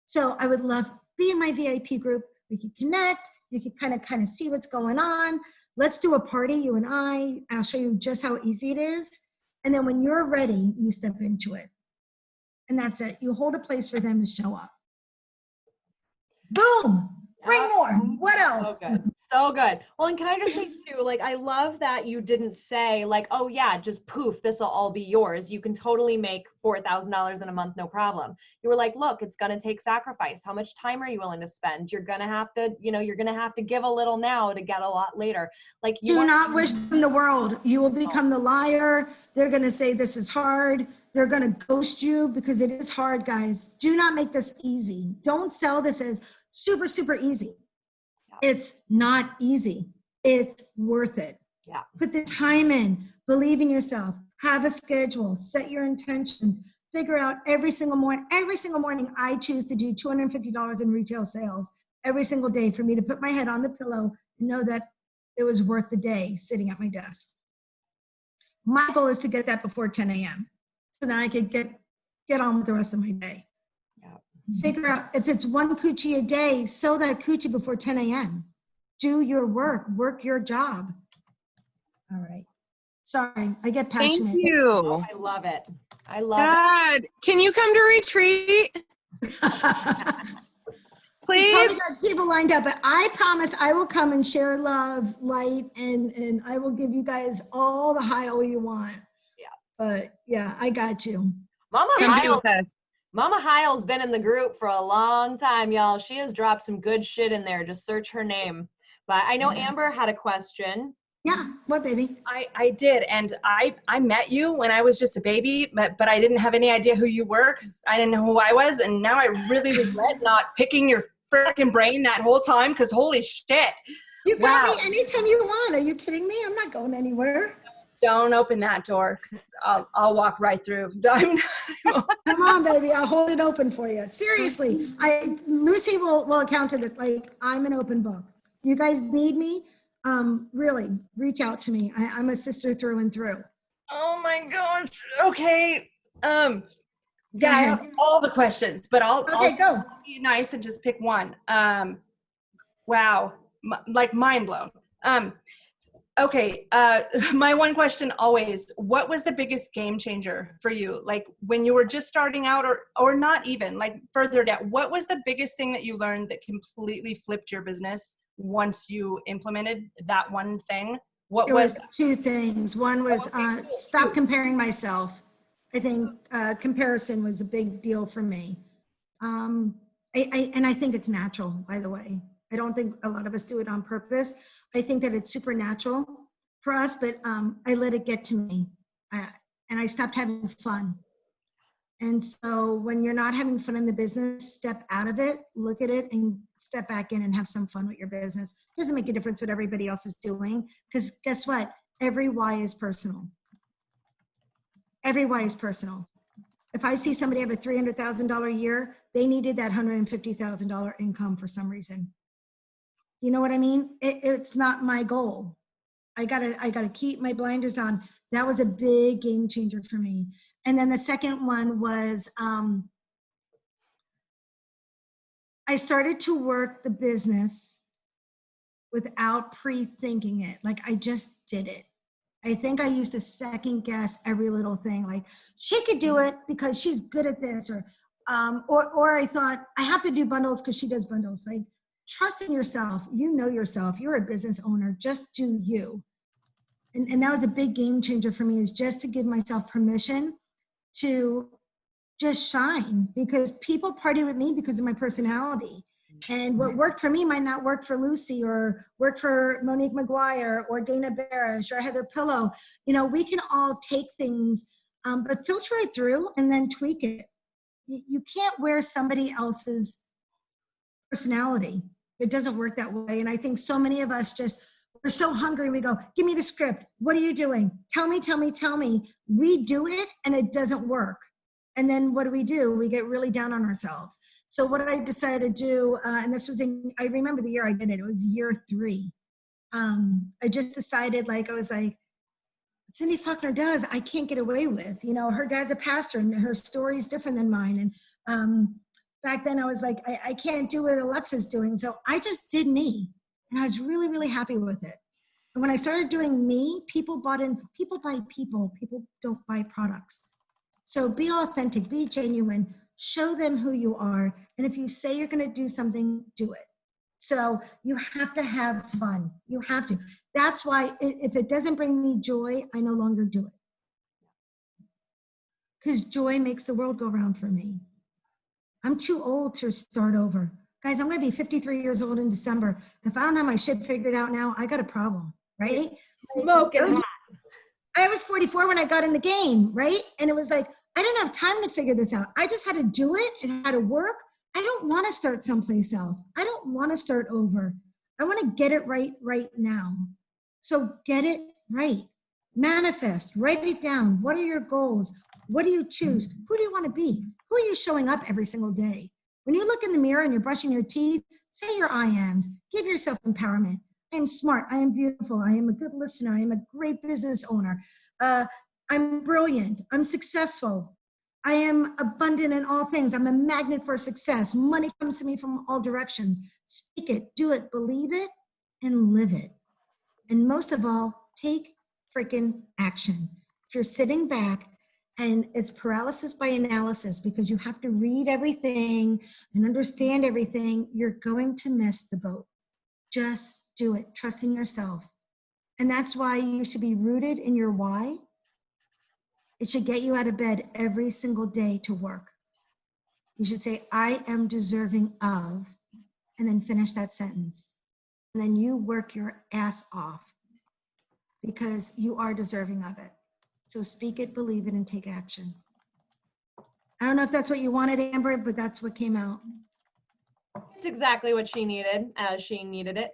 So I would love be in my VIP group. We could connect. You could kind of see what's going on. Let's do a party, you and I. I'll show you just how easy it is. And then when you're ready, you step into it. And that's it. You hold a place for them to show up. Boom. Bring more. What else? So good. So good. Well, and can I just say too, like, I love that you didn't say like, oh yeah, just poof, this will all be yours. You can totally make $4,000 in a month, no problem. You were like, look, it's going to take sacrifice. How much time are you willing to spend? You're going to have to, you're going to have to give a little now to get a lot later. Like, do not wish them the world. You will become the liar. They're going to say this is hard. They're going to ghost you because it is hard, guys. Do not make this easy. Don't sell this as super, super easy. It's not easy. It's worth it. Yeah. Put the time in, believe in yourself, have a schedule, set your intentions, figure out every single morning I choose to do $250 in retail sales every single day for me to put my head on the pillow and know that it was worth the day sitting at my desk. My goal is to get that before 10 a.m. so then I could get on with the rest of my day. Figure out if it's one coochie a day, sew that coochie before 10 a.m. Do your work your job. All right. Sorry, I get passionate. Thank you. Oh, I love it. I love it. Can you come to retreat? Please? please. probably got people lined up, but I promise I will come and share love, light, and I will give you guys all the Hile you want. Yeah. But yeah, I got you. Mama Come Hile, visit us. Mama Hile's been in the group for a long time, y'all. She has dropped some good shit in there. Just search her name. But I know Amber had a question. Yeah, what baby? I did, and I met you when I was just a baby, but I didn't have any idea who you were because I didn't know who I was, and now I really regret not picking your freaking brain that whole time because holy shit. You got me anytime you want. Are you kidding me? I'm not going anywhere. Don't open that door because I'll walk right through. Come on, baby. I'll hold it open for you. Seriously, Lucy will account to this. Like, I'm an open book. You guys need me. Really, reach out to me. I'm a sister through and through. Oh my gosh. Okay. Yeah, I have all the questions, but I'll go. Be nice and just pick one. Wow, like mind blown. Okay, my one question always, what was the biggest game changer for you? Like when you were just starting out or not even, like further down, what was the biggest thing that you learned that completely flipped your business once you implemented that one thing? What was two things. One was stop comparing myself. I think comparison was a big deal for me. And I think it's natural, by the way. I don't think a lot of us do it on purpose. I think that it's supernatural for us, but I let it get to me. And I stopped having fun. And so when you're not having fun in the business, step out of it, look at it, and step back in and have some fun with your business. It doesn't make a difference what everybody else is doing, because guess what? Every why is personal. Every why is personal. If I see somebody have a $300,000 a year, they needed that $150,000 income for some reason. You know what I mean? It's not my goal. I gotta keep my blinders on. That was a big game changer for me. And then the second one was I started to work the business without pre-thinking it. Like I just did it. I think I used to second guess every little thing. Like she could do it because she's good at this, or I thought I have to do bundles because she does bundles. Like trust in yourself. You know yourself. You're a business owner. Just do you. And that was a big game changer for me, is just to give myself permission to just shine, because people party with me because of my personality. And what worked for me might not work for Lucy, or work for Monique McGuire, or Dana Barish, or Heather Pillow. You know, we can all take things, but filter it through and then tweak it. You can't wear somebody else's personality. It doesn't work that way. And I think so many of us we're so hungry. We go, give me the script. What are you doing? Tell me, tell me, tell me. We do it and it doesn't work. And then what do? We get really down on ourselves. So what I decided to do, and this was I remember the year I did it. It was year 3. I just decided, I was like, Cindy Faulkner does, I can't get away with. You know, her dad's a pastor and her story is different than mine. And back then I was like, I can't do what Alexa's doing. So I just did me. And I was really, really happy with it. And when I started doing me, people bought in. People buy people. People don't buy products. So be authentic, be genuine, show them who you are. And if you say you're going to do something, do it. So you have to have fun. You have to. That's why if it doesn't bring me joy, I no longer do it. Because joy makes the world go round for me. I'm too old to start over. Guys, I'm going to be 53 years old in December. If I don't have my shit figured out now, I got a problem, right? Smoking hot. I was 44 when I got in the game, right? And it was like, I didn't have time to figure this out. I just had to do it and had to work. I don't want to start someplace else. I don't want to start over. I want to get it right now. So get it right. Manifest, write it down. What are your goals? What do you choose? Who do you want to be? Who are you showing up every single day? When you look in the mirror and you're brushing your teeth, say your I ams. Give yourself empowerment. I am smart. I am beautiful. I am a good listener. I am a great business owner. I'm brilliant. I'm successful. I am abundant in all things. I'm a magnet for success. Money comes to me from all directions. Speak it, do it, believe it, and live it. And most of all, take freaking action. If you're sitting back And it's paralysis by analysis because you have to read everything and understand everything. You're going to miss the boat. Just do it, trusting yourself. And that's why you should be rooted in your why. It should get you out of bed every single day to work. You should say, I am deserving of, and then finish that sentence. And then you work your ass off because you are deserving of it. So speak it, believe it, and take action. I don't know if that's what you wanted, Amber, but that's what came out. It's exactly what she needed, as she needed it.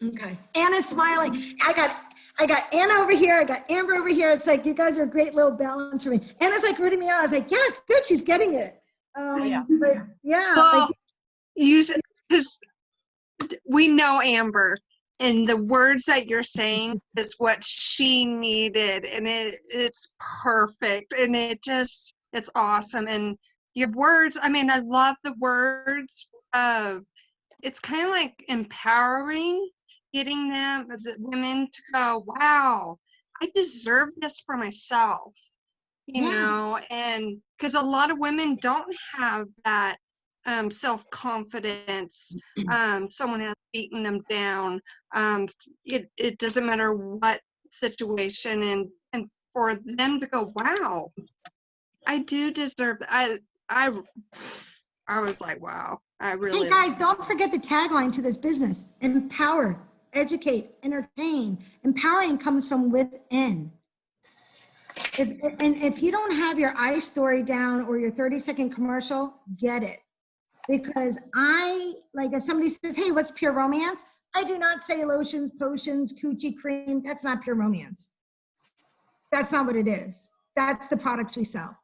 Okay. Anna's smiling. I got Anna over here. I got Amber over here. It's like, you guys are a great little balance for me. Anna's like rooting me on. I was like, yes, good. She's getting it. Yeah. But yeah. Well, like, because we know Amber, and the words that you're saying is what she needed, and it's perfect, and it's awesome. And your words, I mean, I love the words. It's kind of like empowering, getting the women to go, wow, I deserve this for myself, you know, and because a lot of women don't have that self-confidence. Someone has beaten them down. It doesn't matter what situation, and for them to go, wow, I do deserve that. I was like, wow, I really. hey guys, don't forget the tagline to this business: empower, educate, entertain. Empowering comes from within. If you don't have your I story down or your 30-second commercial, get it. Because if somebody says, hey, what's pure romance? I do not say lotions, potions, coochie cream. That's not pure romance. That's not what it is. That's the products we sell.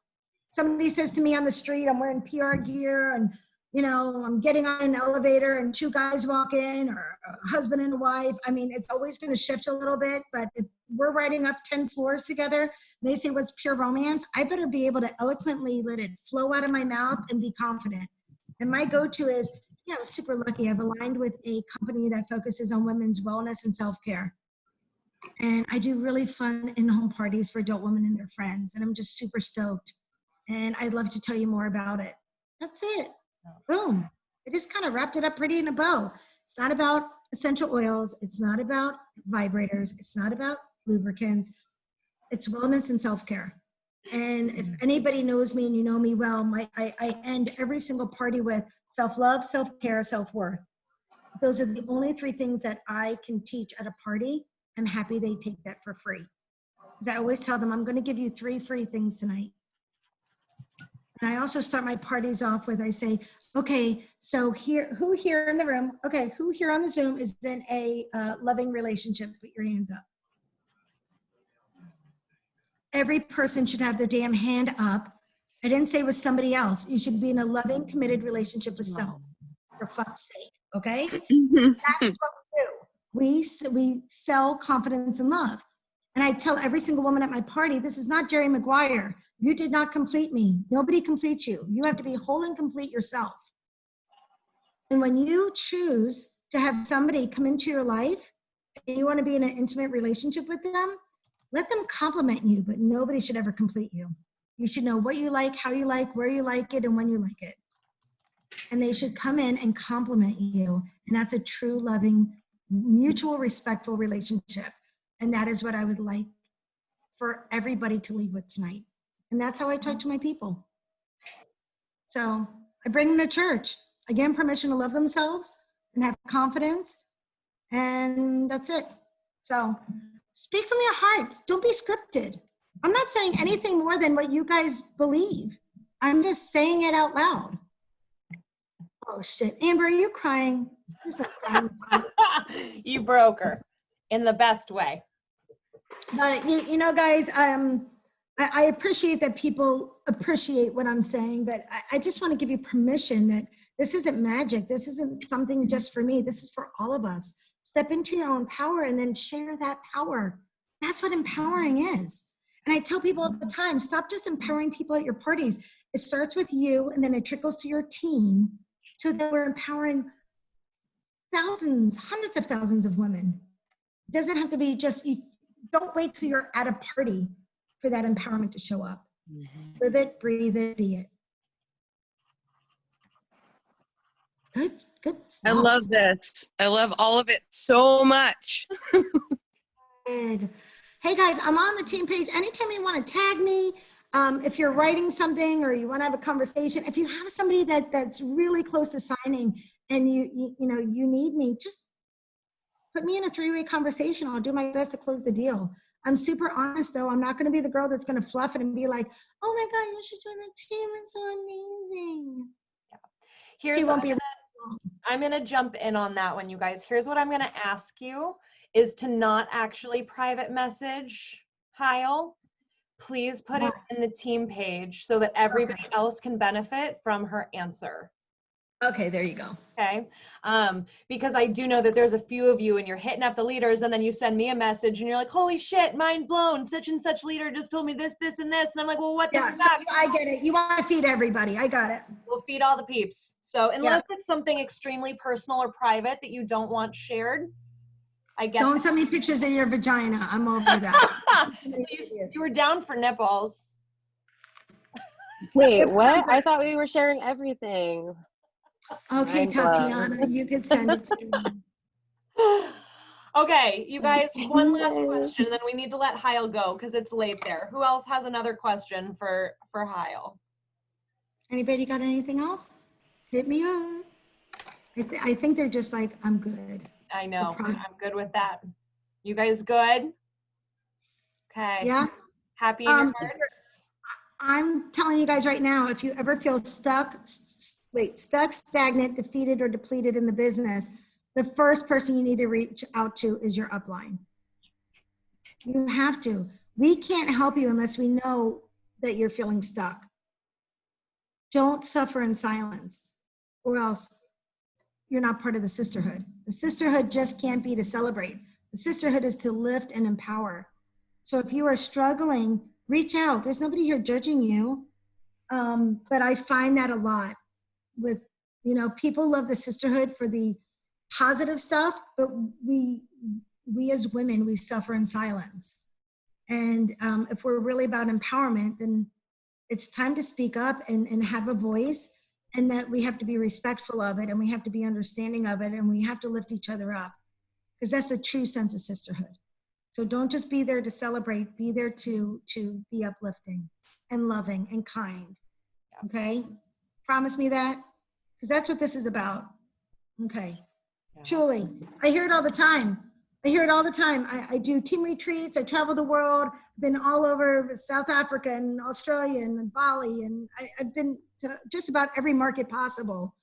Somebody says to me on the street, I'm wearing PR gear and, you know, I'm getting on an elevator and two guys walk in, or a husband and a wife. I mean, it's always going to shift a little bit, but if we're riding up 10 floors together and they say, what's pure romance? I better be able to eloquently let it flow out of my mouth and be confident. And my go-to is, you know, I was super lucky. I've aligned with a company that focuses on women's wellness and self-care. And I do really fun in-home parties for adult women and their friends. And I'm just super stoked. And I'd love to tell you more about it. That's it. Boom. I just kind of wrapped it up pretty in a bow. It's not about essential oils. It's not about vibrators. It's not about lubricants. It's wellness and self-care. And if anybody knows me and you know me well, I end every single party with self-love, self-care, self-worth. Those are the only three things that I can teach at a party. I'm happy they take that for free. Because I always tell them, I'm going to give you 3 free things tonight. And I also start my parties off with, I say, okay, so who here in the room, okay, who here on the Zoom is in a loving relationship? Put your hands up. Every person should have their damn hand up. I didn't say with somebody else. You should be in a loving, committed relationship with self, for fuck's sake, okay? That's what we do. We sell confidence and love. And I tell every single woman at my party, this is not Jerry Maguire. You did not complete me. Nobody completes you. You have to be whole and complete yourself. And when you choose to have somebody come into your life and you want to be in an intimate relationship with them, let them compliment you, but nobody should ever complete you. You should know what you like, how you like, where you like it, and when you like it. And they should come in and compliment you. And that's a true, loving, mutual, respectful relationship. And that is what I would like for everybody to leave with tonight. And that's how I talk to my people. So I bring them to church. I give them permission to love themselves and have confidence. And that's it. So speak from your heart. Don't be scripted. I'm not saying anything more than what you guys believe. I'm just saying it out loud. Oh shit. Amber, are you crying? There's no crying. You broke her in the best way. But you know, guys, I appreciate that people appreciate what I'm saying, but I just want to give you permission that this isn't magic. This isn't something just for me. This is for all of us. Step into your own power and then share that power. That's what empowering is. And I tell people all the time, stop just empowering people at your parties. It starts with you and then it trickles to your team so that we're empowering thousands, hundreds of thousands of women. It doesn't have to be just, you don't wait till you're at a party for that empowerment to show up. Live it, breathe it, be it. Good I stuff. love this. I love all of it so much. Good. Hey guys, I'm on the team page. Anytime you want to tag me, if you're writing something or you want to have a conversation, if you have somebody that's really close to signing and you need me, just put me in a 3-way conversation. I'll do my best to close the deal. I'm super honest though. I'm not going to be the girl that's going to fluff it and be like, oh my God, you should join the team. It's so amazing. Here's I'm gonna jump in on that one, you guys. Here's what I'm gonna ask you is to not actually private message Hile. Please put it in the team page so that everybody else can benefit from her answer. Okay, there you go. Okay, because I do know that there's a few of you and you're hitting up the leaders and then you send me a message and you're like, holy shit, mind blown, such and such leader just told me this, this, and this. And I'm like, well, what the fuck? I get it. You want to feed everybody. I got it. We'll feed all the peeps. So unless it's something extremely personal or private that you don't want shared, I guess. Don't send me pictures of your vagina. I'm over that. you were down for nipples. Wait, what? I thought we were sharing everything. Okay, Tatiana, you can send it to me. Okay, you guys, one last question, and then we need to let Hile go because it's late there. Who else has another question for Hile? Anybody got anything else? Hit me up. I think they're just like, I'm good. I know. I'm good with that. You guys good? Okay. Yeah. Happy in your hearts? I'm telling you guys right now, if you ever feel stuck, stagnant, defeated, or depleted in the business, the first person you need to reach out to is your upline. You have to. We can't help you unless we know that you're feeling stuck. Don't suffer in silence, or else you're not part of the sisterhood. The sisterhood just can't be to celebrate. The sisterhood is to lift and empower. So if you are struggling, reach out. There's nobody here judging you. But I find that a lot with, people love the sisterhood for the positive stuff, but we as women, we suffer in silence. And if we're really about empowerment, then it's time to speak up and have a voice, and that we have to be respectful of it, and we have to be understanding of it, and we have to lift each other up, because that's the true sense of sisterhood. So don't just be there to celebrate, be there to be uplifting and loving and kind. Okay? Promise me that, because that's what this is about. Okay. Yeah. Julie, I hear it all the time. I do team retreats. I travel the world. I've been all over South Africa and Australia and Bali, and I've been to just about every market possible.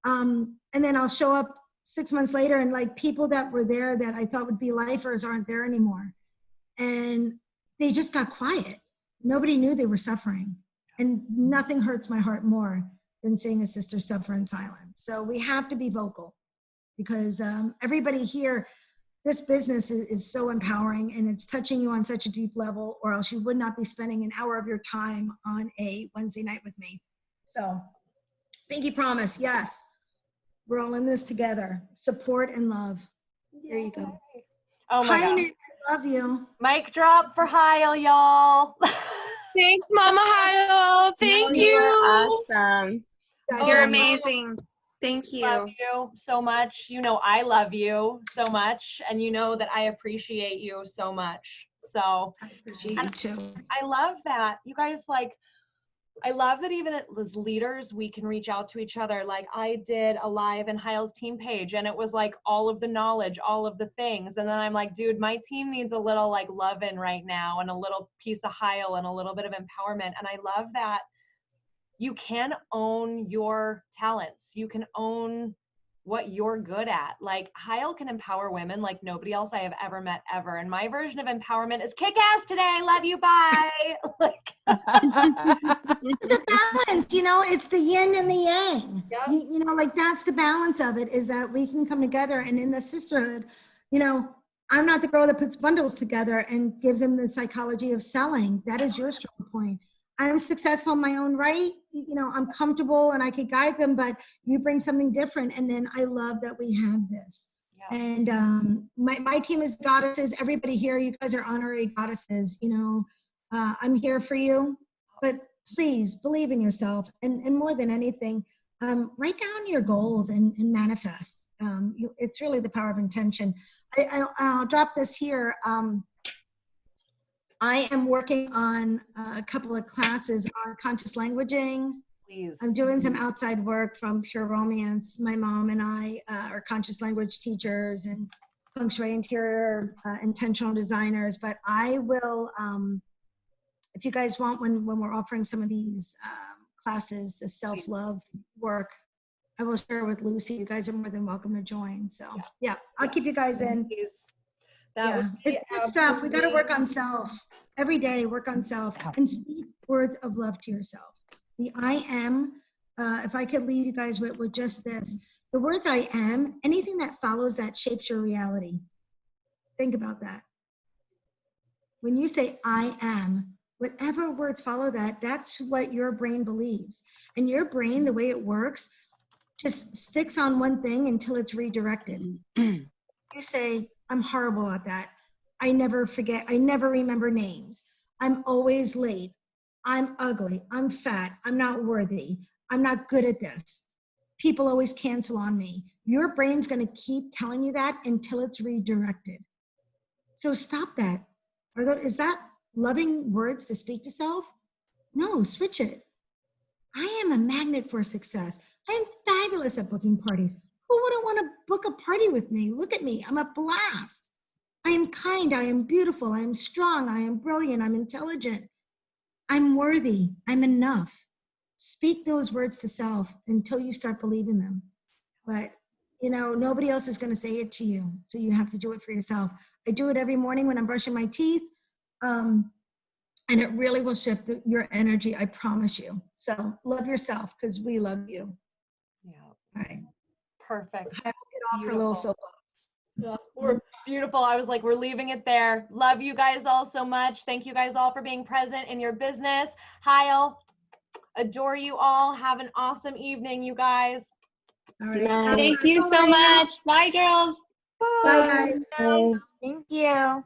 And then I'll show up 6 months later, and like people that were there that I thought would be lifers aren't there anymore. And they just got quiet. Nobody knew they were suffering. And nothing hurts my heart more than seeing a sister suffer in silence. So we have to be vocal, because everybody here, this business is so empowering, and it's touching you on such a deep level, or else you would not be spending an hour of your time on a Wednesday night with me. So pinky promise, yes, we're all in this together. Support and love. There you go. Oh my God. Nick, I love you. Mic drop for Hile, y'all. Thanks, Mama Hile. Thank you. Awesome. You're amazing. Thank you. Love you so much. I love you so much, and that I appreciate you so much. So I appreciate you too. I love that. You guys, I love that even as leaders, we can reach out to each other. Like I did a live in Hile's team page, and it was like all of the knowledge, all of the things. And then I'm like, dude, my team needs a little like love-in right now, and a little piece of Hile and a little bit of empowerment. And I love that you can own your talents. You can own what you're good at. Like Hile can empower women like nobody else I have ever met ever. And my version of empowerment is kick ass today. Love you. Bye. It's the balance, it's the yin and the yang. Yep. That's the balance of it, is that we can come together, and in the sisterhood, I'm not the girl that puts bundles together and gives them the psychology of selling. That is your strong point. I'm successful in my own right. I'm comfortable and I could guide them, but you bring something different. And then I love that we have this. Yeah. And my team is goddesses. Everybody here, you guys are honorary goddesses. I'm here for you. But please believe in yourself. And more than anything, write down your goals and manifest. It's really the power of intention. I'll drop this here. I am working on a couple of classes on conscious languaging. Please. I'm doing some outside work from Pure Romance. My mom and I are conscious language teachers and feng shui interior intentional designers. But I will, if you guys want, when we're offering some of these classes, the self-love work, I will share with Lucy. You guys are more than welcome to join. So yeah, I'll keep you guys in. That would be It's good stuff. We got to work on self every day. Work on self and speak words of love to yourself. The I am. If I could leave you guys with just this, the words I am. Anything that follows that shapes your reality. Think about that. When you say I am, whatever words follow that, that's what your brain believes. And your brain, the way it works, just sticks on one thing until it's redirected. You say, I'm horrible at that. I never forget. I never remember names. I'm always late. I'm ugly. I'm fat. I'm not worthy. I'm not good at this. People always cancel on me. Your brain's going to keep telling you that until it's redirected. So stop that. Is that loving words to speak to self? No, switch it. I am a magnet for success. I'm fabulous at booking parties. Who wouldn't want to book a party with me? Look at me. I'm a blast. I am kind. I am beautiful. I am strong. I am brilliant. I'm intelligent. I'm worthy. I'm enough. Speak those words to self until you start believing them. But, nobody else is going to say it to you. So you have to do it for yourself. I do it every morning when I'm brushing my teeth. And it really will shift your energy. I promise you. So love yourself because we love you. Yeah. All right. Perfect. I will get off her little soapbox. Yeah, we're beautiful. I was like, we're leaving it there. Love you guys all so much. Thank you guys all for being present in your business. Hile, adore you all. Have an awesome evening, you guys. All right. Night. Thank you so much. Bye, girls. Bye, guys. Bye. Thank you.